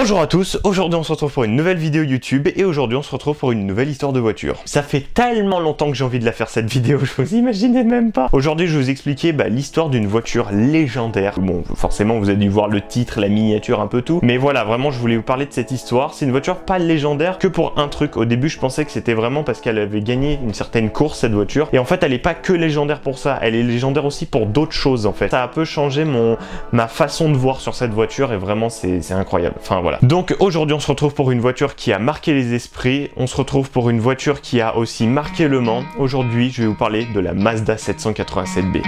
Bonjour à tous, aujourd'hui on se retrouve pour une nouvelle vidéo YouTube et aujourd'hui on se retrouve pour une nouvelle histoire de voiture. Ça fait tellement longtemps que j'ai envie de la faire cette vidéo, je vous imaginez même pas. Aujourd'hui je vais vous expliquer l'histoire d'une voiture légendaire. Bon, forcément vous avez dû voir le titre, la miniature, un peu tout. Mais voilà, vraiment je voulais vous parler de cette histoire. C'est une voiture pas légendaire que pour un truc. Au début je pensais que c'était vraiment parce qu'elle avait gagné une certaine course cette voiture. Et en fait elle est pas que légendaire pour ça, elle est légendaire aussi pour d'autres choses en fait. Ça a un peu changé ma façon de voir sur cette voiture et vraiment c'est incroyable. Enfin voilà. Donc aujourd'hui on se retrouve pour une voiture qui a marqué les esprits, on se retrouve pour une voiture qui a aussi marqué Le Mans. Aujourd'hui je vais vous parler de la Mazda 787B.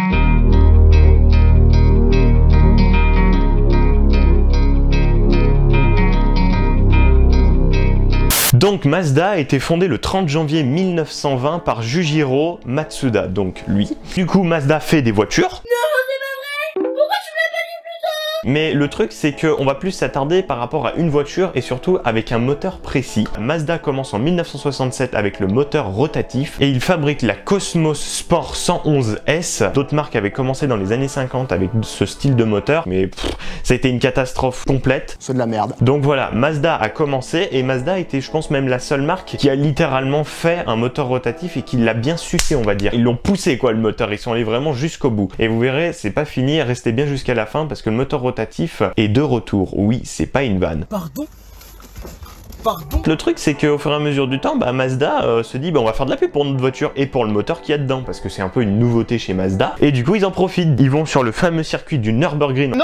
Donc Mazda a été fondée le 30 janvier 1920 par Jujiro Matsuda, donc lui. Du coup Mazda fait des voitures. Mais le truc c'est qu'on va plus s'attarder par rapport à une voiture et surtout avec un moteur précis. Mazda commence en 1967 avec le moteur rotatif et il fabrique la Cosmos Sport 111S. D'autres marques avaient commencé dans les années 50 avec ce style de moteur, mais ça a été une catastrophe complète. C'est de la merde. Donc voilà, Mazda a commencé et Mazda était je pense même la seule marque qui a littéralement fait un moteur rotatif et qui l'a bien sucé on va dire. Ils l'ont poussé quoi le moteur, ils sont allés vraiment jusqu'au bout. Et vous verrez, c'est pas fini, restez bien jusqu'à la fin parce que le moteur rotatif est de retour. Oui, c'est pas une vanne. Pardon ? Le truc c'est qu'au fur et à mesure du temps, Mazda se dit on va faire de la pub pour notre voiture et pour le moteur qu'il y a dedans parce que c'est un peu une nouveauté chez Mazda et du coup ils en profitent. Ils vont sur le fameux circuit du Nürburgring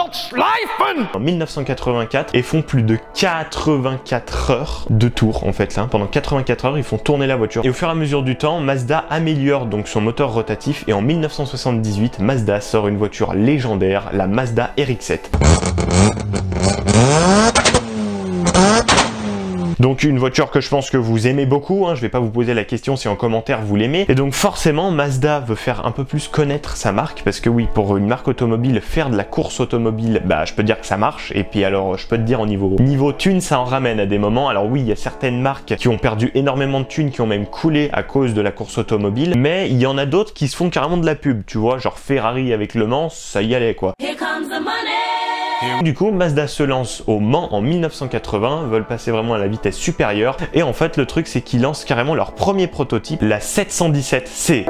en 1984 et font plus de 84 heures de tour en fait là. Pendant 84 heures ils font tourner la voiture et au fur et à mesure du temps Mazda améliore donc son moteur rotatif et en 1978 Mazda sort une voiture légendaire, la Mazda RX-7. Donc une voiture que je pense que vous aimez beaucoup, je vais pas vous poser la question si en commentaire vous l'aimez. Et donc forcément Mazda veut faire un peu plus connaître sa marque parce que oui, pour une marque automobile, faire de la course automobile, je peux dire que ça marche. Et puis alors je peux te dire au niveau thune, ça en ramène à des moments. Alors oui, il y a certaines marques qui ont perdu énormément de thunes, qui ont même coulé à cause de la course automobile. Mais il y en a d'autres qui se font carrément de la pub, tu vois, genre Ferrari avec Le Mans, ça y allait quoi. Here comes the money. Du coup, Mazda se lance au Mans en 1980, veulent passer vraiment à la vitesse supérieure. Et en fait, le truc, c'est qu'ils lancent carrément leur premier prototype, la 717C.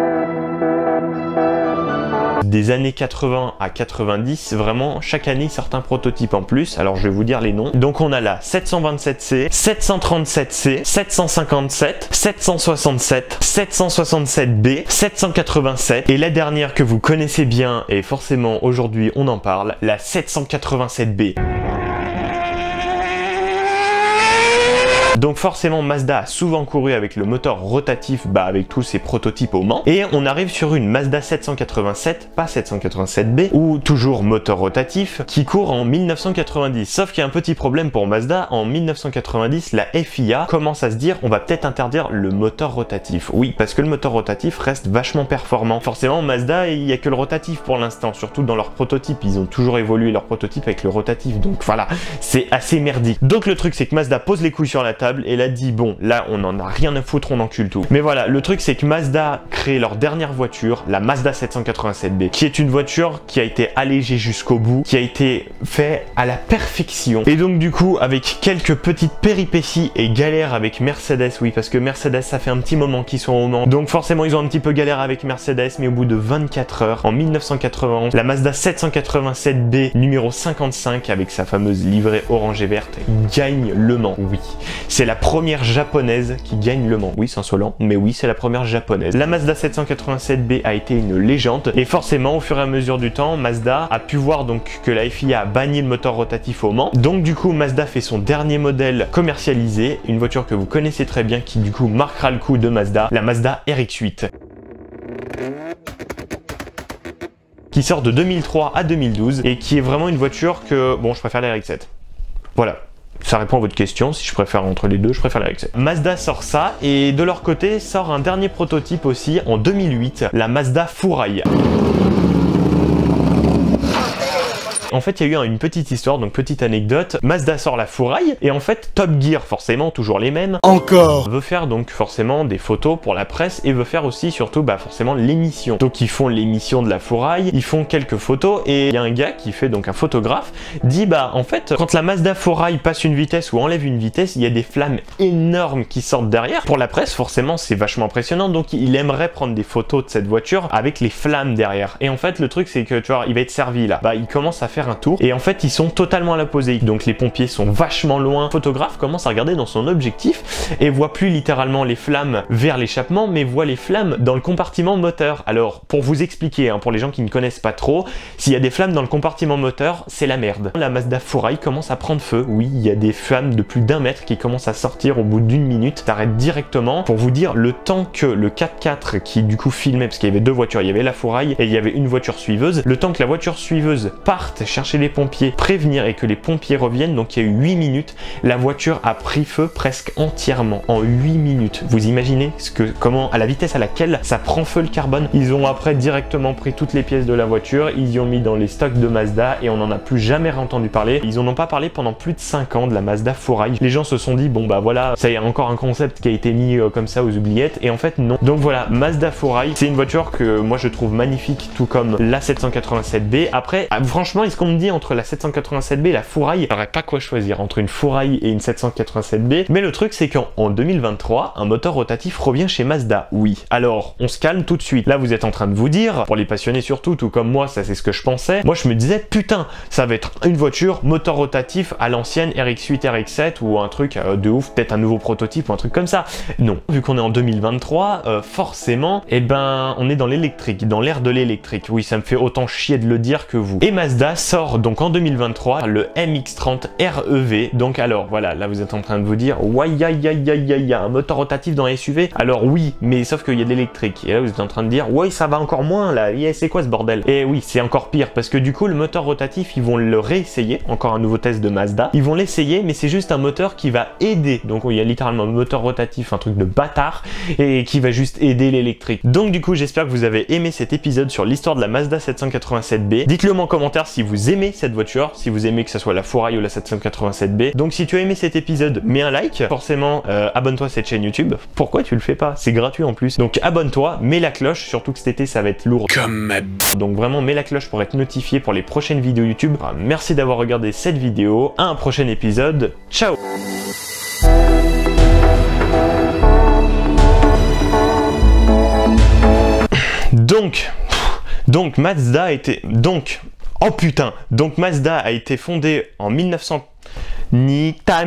Des années 80 à 90, vraiment, chaque année, certains prototypes en plus. Alors, je vais vous dire les noms. Donc, on a la 727C, 737C, 757, 767, 767B, 787 et la dernière que vous connaissez bien, et forcément, aujourd'hui, on en parle, la 787B. Donc forcément Mazda a souvent couru avec le moteur rotatif avec tous ses prototypes au Mans et on arrive sur une Mazda 787, pas 787B ou toujours moteur rotatif qui court en 1990. Sauf qu'il y a un petit problème pour Mazda, en 1990 la FIA commence à se dire on va peut-être interdire le moteur rotatif. Oui, parce que le moteur rotatif reste vachement performant. Forcément Mazda il n'y a que le rotatif pour l'instant, surtout dans leurs prototypes, ils ont toujours évolué leur prototype avec le rotatif, donc voilà, c'est assez merdique. Donc le truc c'est que Mazda pose les couilles sur la table et là dit bon là on en a rien à foutre, on encule tout. Mais voilà, le truc c'est que Mazda crée leur dernière voiture, la Mazda 787B, qui est une voiture qui a été allégée jusqu'au bout, qui a été fait à la perfection. Et donc du coup avec quelques petites péripéties et galères avec Mercedes, oui parce que Mercedes ça fait un petit moment qu'ils sont au Mans, donc forcément ils ont un petit peu galéré avec Mercedes, mais au bout de 24 heures, en 1991, la Mazda 787B numéro 55 avec sa fameuse livrée orange et verte gagne Le Mans. Oui, c'est la première japonaise qui gagne Le Mans. Oui, c'est insolent, mais oui, c'est la première japonaise. La Mazda 787B a été une légende et forcément, au fur et à mesure du temps, Mazda a pu voir donc que la FIA a banni le moteur rotatif au Mans. Donc du coup, Mazda fait son dernier modèle commercialisé, une voiture que vous connaissez très bien qui du coup marquera le coup de Mazda, la Mazda RX-8. Qui sort de 2003 à 2012 et qui est vraiment une voiture que, bon, je préfère la RX-7. Voilà. Ça répond à votre question, si je préfère entre les deux, je préfère la RX-7. Mazda sort ça, et de leur côté sort un dernier prototype aussi, en 2008, la Mazda Furai. En fait, il y a eu une petite histoire, donc petite anecdote. Mazda sort la Fourail et en fait, Top Gear, forcément, toujours les mêmes, encore, veut faire donc forcément des photos pour la presse et veut faire aussi surtout forcément l'émission. Donc ils font l'émission de la Fourail, ils font quelques photos et il y a un gars qui fait donc un photographe dit en fait quand la Mazda Fourail passe une vitesse ou enlève une vitesse, il y a des flammes énormes qui sortent derrière. Pour la presse, forcément, c'est vachement impressionnant, donc il aimerait prendre des photos de cette voiture avec les flammes derrière. Et en fait, le truc c'est que tu vois, il va être servi là. Il commence à faire un tour et en fait, ils sont totalement à l'opposé. Donc les pompiers sont vachement loin. Le photographe commence à regarder dans son objectif et voit plus littéralement les flammes vers l'échappement, mais voit les flammes dans le compartiment moteur. Alors, pour vous expliquer, pour les gens qui ne connaissent pas trop, s'il y a des flammes dans le compartiment moteur, c'est la merde. La Mazda Fourail commence à prendre feu. Oui, il y a des flammes de plus d'1 mètre qui commencent à sortir au bout d'1 minute. T'arrêtes directement. Pour vous dire, le temps que le 4x4 qui du coup filmait, parce qu'il y avait deux voitures, il y avait la Fourail et il y avait une voiture suiveuse, le temps que la voiture suiveuse parte chercher les pompiers, prévenir et que les pompiers reviennent, donc il y a eu 8 minutes, la voiture a pris feu presque entièrement en 8 minutes. Vous imaginez comment, à la vitesse à laquelle ça prend feu le carbone. Ils ont après directement pris toutes les pièces de la voiture, ils y ont mis dans les stocks de Mazda et on n'en a plus jamais entendu parler. Ils en ont pas parlé pendant plus de 5 ans de la Mazda Fourail. Les gens se sont dit bon voilà, ça y est, encore un concept qui a été mis comme ça aux oubliettes, et en fait non. Donc voilà, Mazda Fourail, c'est une voiture que moi je trouve magnifique, tout comme la 787B. Après, franchement, est-ce qu'on me dit entre la 787B et la Fourail, j'aurais pas quoi choisir entre une Fourail et une 787B. Mais le truc c'est qu'en 2023, un moteur rotatif revient chez Mazda. Oui. Alors, on se calme tout de suite. Là, vous êtes en train de vous dire, pour les passionnés surtout, tout comme moi, ça c'est ce que je pensais. Moi, je me disais, putain, ça va être une voiture moteur rotatif à l'ancienne RX8, RX7 ou un truc de ouf, peut-être un nouveau prototype ou un truc comme ça. Non. Vu qu'on est en 2023, forcément, on est dans l'électrique, dans l'ère de l'électrique. Oui, ça me fait autant chier de le dire que vous. Et Mazda sort donc en 2023 le MX-30 REV. Donc alors, voilà, là vous êtes en train de vous dire, ouais, y a un moteur rotatif dans les SUV. Alors oui, mais sauf qu'il y a de l'électrique. Et là vous êtes en train de dire, ouais, ça va encore moins là, c'est quoi ce bordel? Et oui, c'est encore pire, parce que du coup, le moteur rotatif, ils vont le réessayer, encore un nouveau test de Mazda. Ils vont l'essayer, mais c'est juste un moteur qui va aider. Donc il y a littéralement un moteur rotatif, un truc de bâtard, et qui va juste aider l'électrique. Donc du coup, j'espère que vous avez aimé cet épisode sur l'histoire de la Mazda 787B. Dites-le moi en commentaire si vous aimez cette voiture, si vous aimez que ce soit la Fourail ou la 787B. Donc si tu as aimé cet épisode, mets un like. Forcément, abonne-toi à cette chaîne YouTube. Pourquoi tu le fais pas? C'est gratuit en plus. Donc abonne-toi, mets la cloche, surtout que cet été ça va être lourd. Donc vraiment, mets la cloche pour être notifié pour les prochaines vidéos YouTube. Merci d'avoir regardé cette vidéo. À un prochain épisode. Ciao! Donc Mazda a été... Donc Mazda a été fondée en 1900... Ni ta